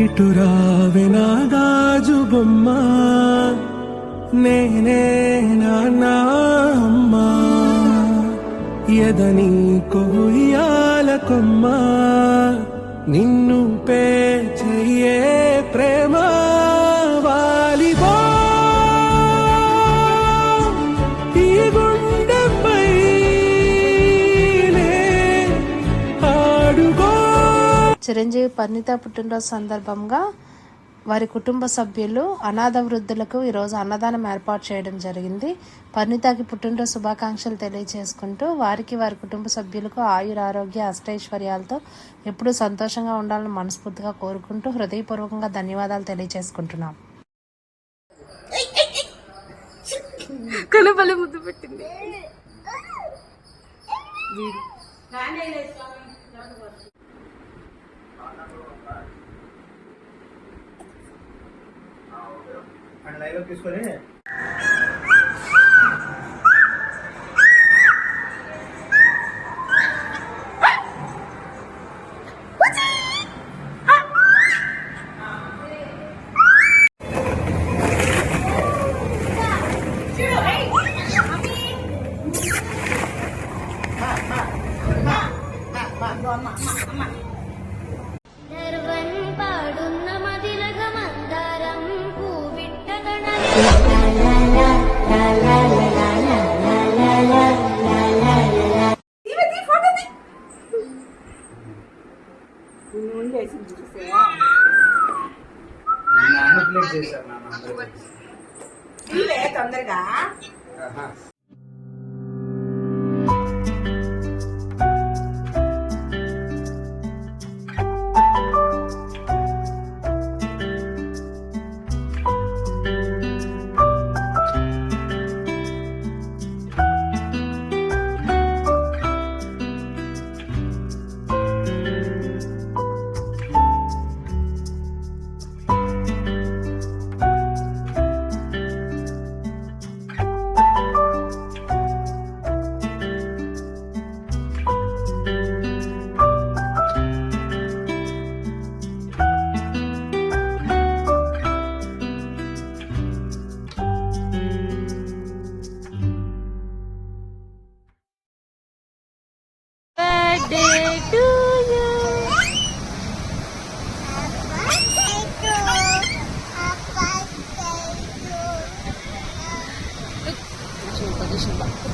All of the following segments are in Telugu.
ఇటురావే నా గాజు బొమ్మ, నేనే నాన్న అమ్మా, ఎదని కొయ్యాల కొమ్మ, నిన్ను పే చెయ్యే ప్రేమ వాలిబో ఈ గుండెపై ఆడుగో. చిరంజీవి పరిణిత పుట్టినరోజు సందర్భంగా వారి కుటుంబ సభ్యులు అనాథ వృద్ధులకు ఈరోజు అన్నదానం ఏర్పాటు చేయడం జరిగింది. పరిణితకి పుట్టినరోజు శుభాకాంక్షలు తెలియజేసుకుంటూ వారికి వారి కుటుంబ సభ్యులకు ఆయురారోగ్య అష్టైశ్వర్యాలతో ఎప్పుడూ సంతోషంగా ఉండాలని మనస్ఫూర్తిగా కోరుకుంటూ హృదయపూర్వకంగా ధన్యవాదాలు తెలియజేసుకుంటున్నాం. కనపల్లి ముద్దు పెట్టింది. లైవ్ తీసుకొని తొందరగా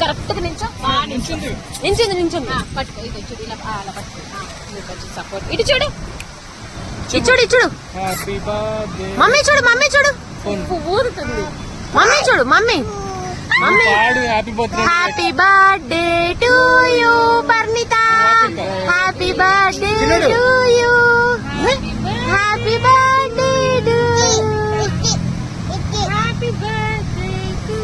కరెక్ట్ గా నించుంది పట్టుకో. ఇది చూడు, ఇలా అలా పట్టుకో. కొంచెం సపోర్ట్. ఇటు చూడు, ఇటు మమ్మీ చూడు, మమ్మీ చూడు, ఊరుతుంది. మమ్మీ చూడు, mummy happy birthday to you Parinita, happy birthday to you, happy birthday to happy birthday to.